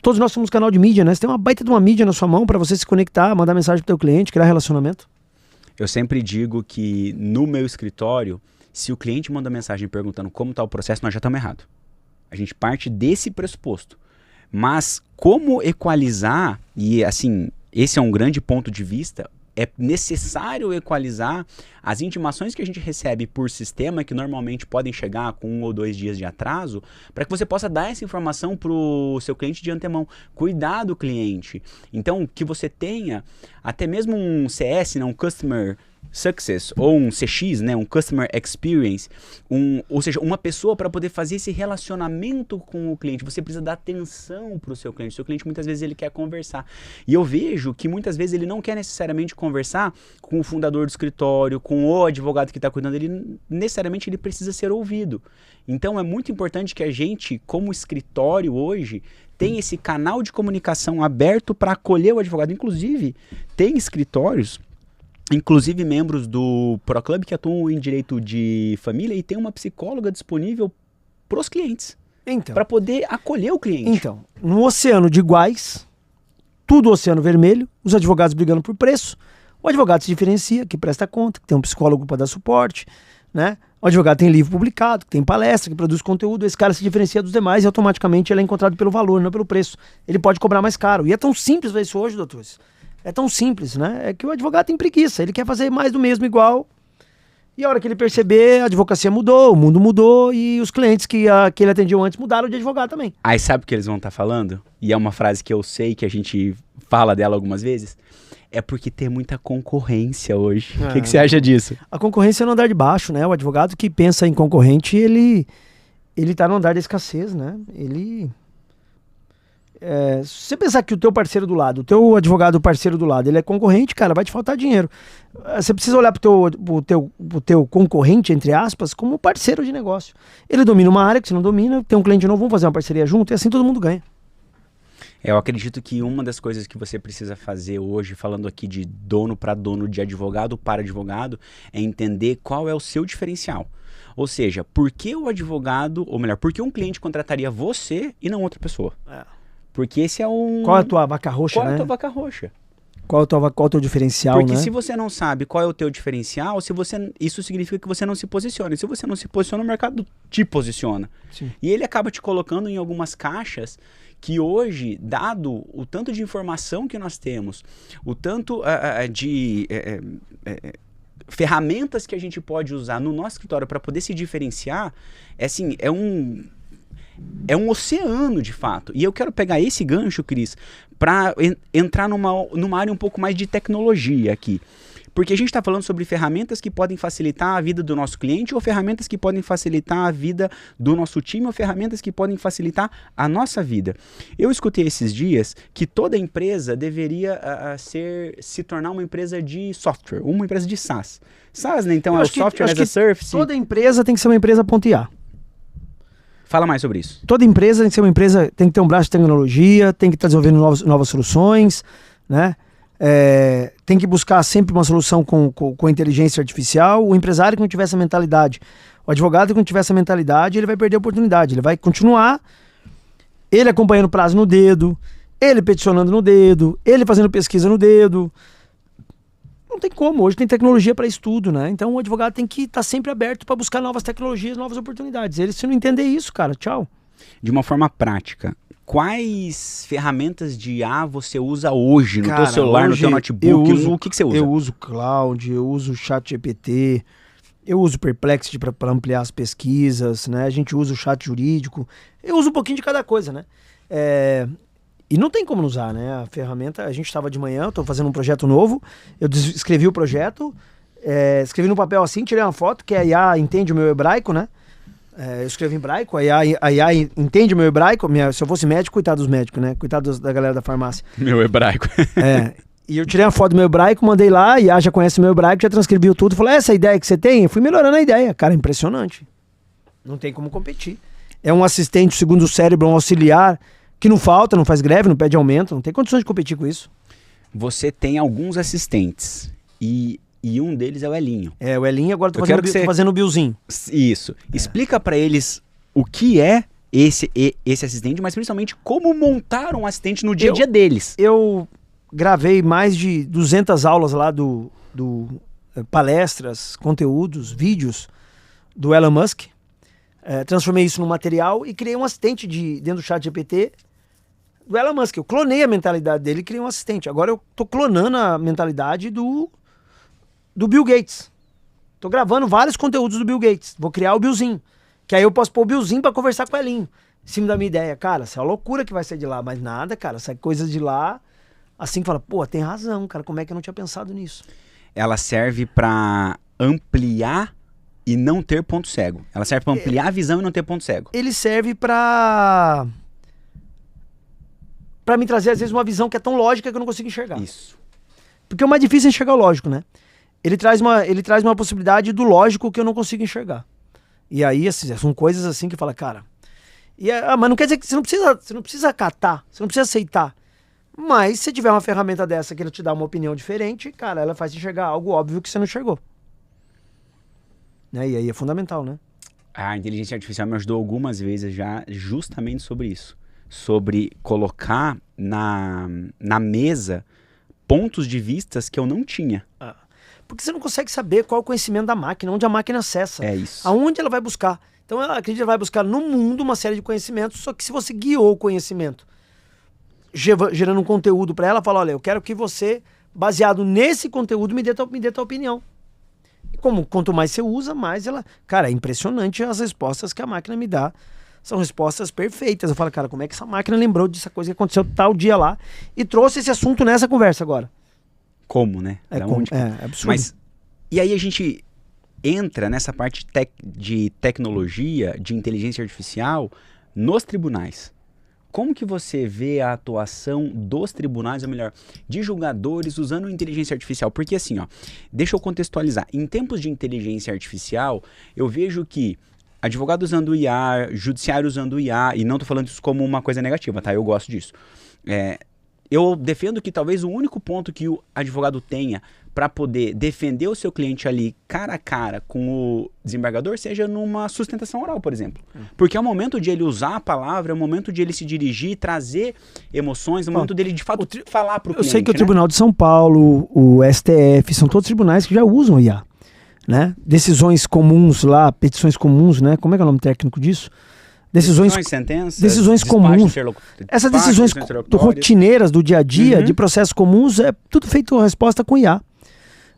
todos nós somos canal de mídia, né? Você tem uma baita de uma mídia na sua mão para você se conectar, mandar mensagem pro teu cliente, criar relacionamento. Eu sempre digo que no meu escritório, se o cliente manda mensagem perguntando como tá o processo, nós já estamos errados. A gente parte desse pressuposto. Mas como equalizar, e assim, esse é um grande ponto de vista, é necessário equalizar as intimações que a gente recebe por sistema, que normalmente podem chegar com 1 ou 2 dias de atraso, para que você possa dar essa informação para o seu cliente de antemão. Cuidar do cliente. Então, que você tenha até mesmo um CS, né, um Customer Success, ou um CX, né, um Customer Experience, ou seja, uma pessoa para poder fazer esse relacionamento com o cliente. Você precisa dar atenção para o seu cliente. O seu cliente muitas vezes ele quer conversar. E eu vejo que muitas vezes ele não quer necessariamente conversar com o fundador do escritório, com o advogado que está cuidando. Ele necessariamente ele precisa ser ouvido. Então é muito importante que a gente, como escritório hoje, tenha esse canal de comunicação aberto para acolher o advogado. Inclusive, tem escritórios, inclusive membros do ProClub que atuam em direito de família e tem uma psicóloga disponível para os clientes, Então, para poder acolher o cliente. então, no oceano de iguais, tudo oceano vermelho, os advogados brigando por preço, o advogado se diferencia, que presta conta, que tem um psicólogo para dar suporte, né? O advogado tem livro publicado, que tem palestra, que produz conteúdo, esse cara se diferencia dos demais e automaticamente ele é encontrado pelo valor, não pelo preço. Ele pode cobrar mais caro. E é tão simples ver isso hoje, doutores. É tão simples, né? É que o advogado tem preguiça, ele quer fazer mais do mesmo igual. E a hora que ele perceber, a advocacia mudou, o mundo mudou e os clientes que ele atendiam antes mudaram de advogado também. Aí sabe o que eles vão estar falando? E é uma frase que eu sei que a gente fala dela algumas vezes. É porque tem muita concorrência hoje. O que você acha disso? A concorrência é no andar de baixo, né? O advogado que pensa em concorrente, ele tá no andar da escassez, né? Se você pensar que o teu parceiro do lado, o teu advogado parceiro do lado, ele é concorrente, cara, vai te faltar dinheiro. Você precisa olhar pro teu concorrente, entre aspas, como parceiro de negócio. Ele domina uma área que você não domina, tem um cliente novo, vamos fazer uma parceria junto e assim todo mundo ganha. Eu acredito que uma das coisas que você precisa fazer hoje, falando aqui de dono para dono, de advogado para advogado, é entender qual é o seu diferencial. Ou seja, por que o advogado, ou melhor, por que um cliente contrataria você e não outra pessoa? Porque esse é um... Qual é a tua vaca roxa, Qual é né? a tua vaca roxa? Qual é o teu diferencial, Porque né? se você não sabe qual é o teu diferencial, isso significa que você não se posiciona. E se você não se posiciona, o mercado te posiciona. Sim. E ele acaba te colocando em algumas caixas que hoje, dado o tanto de informação que nós temos, o tanto de ferramentas que a gente pode usar no nosso escritório para poder se diferenciar, é um oceano, de fato. E eu quero pegar esse gancho, Cris, para entrar numa área um pouco mais de tecnologia aqui. Porque a gente está falando sobre ferramentas que podem facilitar a vida do nosso cliente, ou ferramentas que podem facilitar a vida do nosso time, ou ferramentas que podem facilitar a nossa vida. Eu escutei esses dias que toda empresa deveria se tornar uma empresa de software, uma empresa de SaaS. SaaS, né? Então é o Software as a Service. Toda empresa tem que ser uma empresa ponto IA. Fala mais sobre isso. Toda empresa tem que ser uma empresa, tem que ter um braço de tecnologia, tem que estar desenvolvendo novas soluções, né? Tem que buscar sempre uma solução com inteligência artificial. O empresário que não tiver essa mentalidade, o advogado que não tiver essa mentalidade, ele vai perder a oportunidade. Ele vai continuar, ele acompanhando prazo no dedo, ele peticionando no dedo, ele fazendo pesquisa no dedo. Não tem como, hoje tem tecnologia para isso tudo, né? Então o advogado tem que estar sempre aberto para buscar novas tecnologias, novas oportunidades. Ele, se não entender isso, cara, tchau. De uma forma prática, quais ferramentas de IA você usa hoje no teu celular, no teu notebook? O que você usa? Eu uso Cloud, eu uso ChatGPT, eu uso Perplexity para ampliar as pesquisas, né? A gente usa o chat jurídico, eu uso um pouquinho de cada coisa, né? E não tem como não usar, né? A ferramenta, a gente estava de manhã, estou fazendo um projeto novo, eu escrevi o projeto, escrevi no papel assim, tirei uma foto, que a IA entende o meu hebraico, né? Eu escrevi em hebraico, a IA entende o meu hebraico. Se eu fosse médico, coitado dos médicos, né? Coitado da galera da farmácia. Meu hebraico. E eu tirei uma foto do meu hebraico, mandei lá, a IA já conhece o meu hebraico, já transcreveu tudo. Falei, essa ideia que você tem? Eu fui melhorando a ideia. Cara, impressionante. Não tem como competir. É um assistente, segundo o cérebro, um auxiliar, que não falta, não faz greve, não pede aumento. Não tem condições de competir com isso. Você tem alguns assistentes e um deles é o Elinho. O Elinho, agora tô fazendo o Billzinho. Isso. Explica pra eles o que é esse assistente, mas principalmente como montar um assistente no dia a dia deles. Eu gravei mais de 200 aulas lá do palestras, conteúdos, vídeos do Elon Musk. Transformei isso num material e criei um assistente dentro do ChatGPT do Elon Musk. Eu clonei a mentalidade dele e criei um assistente. Agora eu tô clonando a mentalidade do Bill Gates. Tô gravando vários conteúdos do Bill Gates. Vou criar o Billzinho. Que aí eu posso pôr o Billzinho pra conversar com o Elinho. Em cima da minha ideia. Cara, essa é uma loucura que vai sair de lá. Mas nada, cara. Sai coisas de lá. Assim que fala, pô, tem razão, cara. Como é que eu não tinha pensado nisso? ela serve para ampliar e não ter ponto cego. Ela serve para ampliar a visão e não ter ponto cego. Ele serve para me trazer, às vezes, uma visão que é tão lógica que eu não consigo enxergar. Isso. Porque o mais difícil é enxergar o lógico, né? Ele traz uma possibilidade do lógico que eu não consigo enxergar. E aí, assim, são coisas assim que fala, cara... mas não quer dizer que você não precisa acatar, você não precisa aceitar. Mas se tiver uma ferramenta dessa que ela te dá uma opinião diferente, cara, ela faz enxergar algo óbvio que você não enxergou. Né? E aí é fundamental, né? A inteligência artificial me ajudou algumas vezes já justamente sobre isso. Sobre colocar na mesa pontos de vistas que eu não tinha. Porque você não consegue saber qual é o conhecimento da máquina, onde a máquina acessa. É isso. Aonde ela vai buscar. Então ela acredita que vai buscar no mundo uma série de conhecimentos, só que se você guiou o conhecimento, gerando um conteúdo para ela, fala, olha, eu quero que você, baseado nesse conteúdo, me dê tua opinião. E quanto mais você usa, mais ela... Cara, é impressionante as respostas que a máquina me dá. São respostas perfeitas. Eu falo, cara, como é que essa máquina lembrou dessa coisa que aconteceu tal dia lá e trouxe esse assunto nessa conversa agora? Como, né? É absurdo. Mas, e aí a gente entra nessa parte de tecnologia, de inteligência artificial, nos tribunais. Como que você vê a atuação dos tribunais, ou melhor, de julgadores usando inteligência artificial? Porque assim, ó, deixa eu contextualizar. Em tempos de inteligência artificial, eu vejo que advogado usando IA, judiciário usando IA, e não tô falando isso como uma coisa negativa, tá? Eu gosto disso. Eu defendo que talvez o único ponto que o advogado tenha para poder defender o seu cliente ali cara a cara com o desembargador seja numa sustentação oral, por exemplo. Porque é o momento de ele usar a palavra, é o momento de ele se dirigir, trazer emoções, é o momento dele de fato falar para o cliente. Eu sei que o Tribunal de São Paulo, o STF, são todos tribunais que já usam IA. Né? Decisões comuns lá, petições comuns, né? Como é que é o nome técnico disso? Sentenças, decisões comuns. Essas decisões rotineiras do dia a dia, de processos comuns, é tudo feito resposta com IA.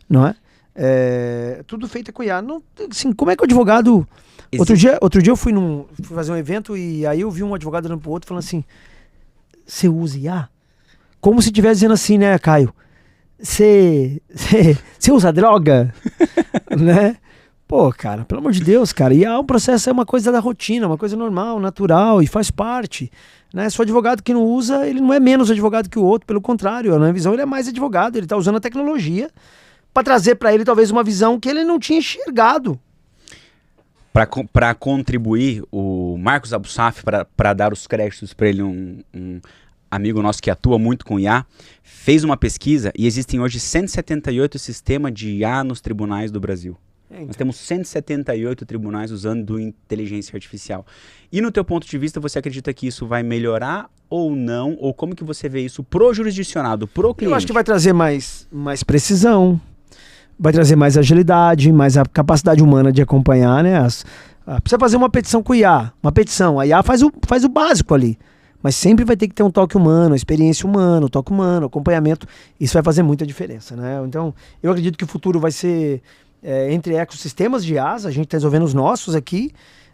Não é? Tudo feito com IA. Não, assim, como é que o advogado... Outro dia eu fui fazer um evento e aí eu vi um advogado olhando pro outro falando assim, você usa IA? Como se estivesse dizendo assim, né, Caio? Você usa droga? Né? Pô, cara, pelo amor de Deus, cara. E um processo é uma coisa da rotina, uma coisa normal, natural e faz parte. Né? Se o advogado que não usa, ele não é menos advogado que o outro, pelo contrário, na minha visão ele é mais advogado, ele tá usando a tecnologia para trazer para ele talvez uma visão que ele não tinha enxergado. Para contribuir, o Marcos Abusaf, para dar os créditos para ele, um amigo nosso que atua muito com IA, fez uma pesquisa e existem hoje 178 sistemas de IA nos tribunais do Brasil. Nós temos 178 tribunais usando inteligência artificial. E no teu ponto de vista, você acredita que isso vai melhorar ou não? Ou como que você vê isso pro jurisdicionado, pro cliente? Eu acho que vai trazer mais precisão, vai trazer mais agilidade, mais a capacidade humana de acompanhar, né? Precisa fazer uma petição com o IA, a IA faz o básico ali. Mas sempre vai ter que ter um toque humano, experiência humana, toque humano, acompanhamento. Isso vai fazer muita diferença, né? Então, eu acredito que o futuro vai ser entre ecossistemas de IAs, a gente está resolvendo os nossos aqui,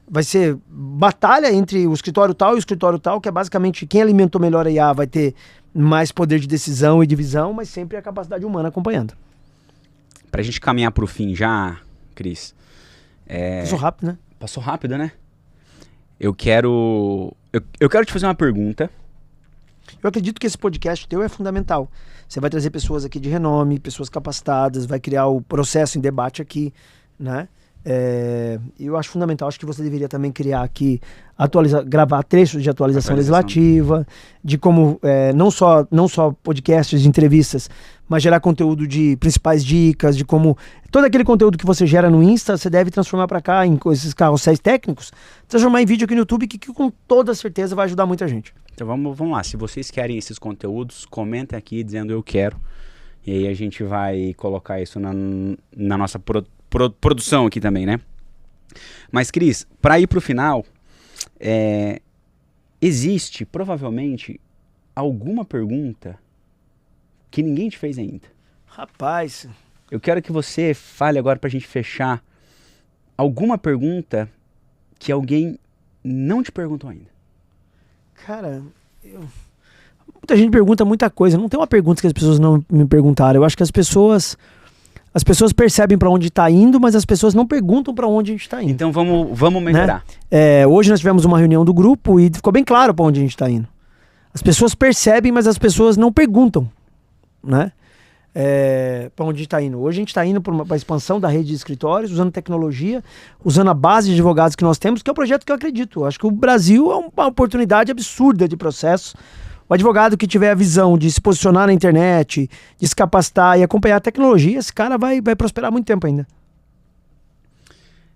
vai ser batalha entre o escritório tal e o escritório tal, que é basicamente quem alimentou melhor a IA vai ter mais poder de decisão e de visão, mas sempre a capacidade humana acompanhando. Pra gente caminhar pro fim já, Cris. Passou rápido, né? Passou rápido, né? Eu quero te fazer uma pergunta. Eu acredito que esse podcast teu é fundamental. Você vai trazer pessoas aqui de renome, pessoas capacitadas, vai criar o processo em debate aqui, né? Eu acho fundamental, acho que você deveria também criar aqui, gravar trechos de atualização legislativa, de como, não só podcasts de entrevistas, mas gerar conteúdo de principais dicas, de como todo aquele conteúdo que você gera no Insta, você deve transformar para cá em esses carrosséis técnicos, transformar em vídeo aqui no YouTube, que com toda certeza vai ajudar muita gente. Então vamos lá, se vocês querem esses conteúdos, comentem aqui dizendo eu quero, e aí a gente vai colocar isso na nossa produção aqui também, né? Mas Cris, para ir pro final, existe provavelmente alguma pergunta que ninguém te fez ainda? Rapaz, eu quero que você fale agora pra gente fechar alguma pergunta que alguém não te perguntou ainda. Cara, muita gente pergunta muita coisa. Não tem uma pergunta que as pessoas não me perguntaram. Eu acho que as pessoas As pessoas percebem para onde está indo, mas as pessoas não perguntam para onde a gente está indo. Então vamos melhorar. Né? Hoje nós tivemos uma reunião do grupo e ficou bem claro para onde a gente está indo. As pessoas percebem, mas as pessoas não perguntam, né? Para onde a gente está indo. Hoje a gente está indo para a expansão da rede de escritórios, usando tecnologia, usando a base de advogados que nós temos, que é o projeto que eu acredito. Eu acho que o Brasil é uma oportunidade absurda de processo. O advogado que tiver a visão de se posicionar na internet, de se capacitar e acompanhar a tecnologia, esse cara vai prosperar muito tempo ainda.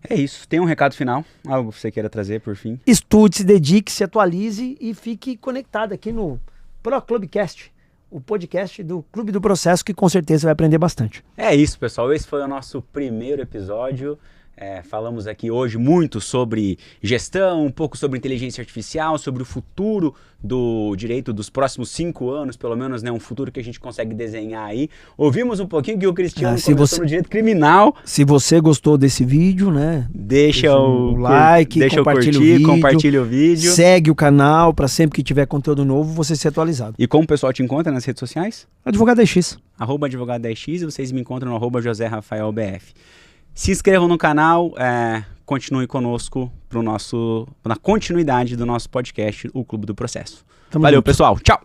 É isso. Tem um recado final? Algo que você queira trazer por fim? Estude, se dedique, se atualize e fique conectado aqui no Pro Clubcast, o podcast do Clube do Processo, que com certeza vai aprender bastante. É isso, pessoal. Esse foi o nosso primeiro episódio. Falamos aqui hoje muito sobre gestão, um pouco sobre inteligência artificial, sobre o futuro do direito dos próximos 5 anos, pelo menos, né, um futuro que a gente consegue desenhar aí. Ouvimos um pouquinho que o Cristiano começou no direito criminal. Se você gostou desse vídeo, né, deixa o like, deixa compartilha o vídeo. Segue o canal para sempre que tiver conteúdo novo você ser atualizado. E como o pessoal te encontra nas redes sociais? Advogado 10x. @advogado 10x e vocês me encontram no @JoséRafaelBF. Se inscrevam no canal, continue conosco na continuidade do nosso podcast, o Clube do Processo. Valeu, pessoal. Tchau!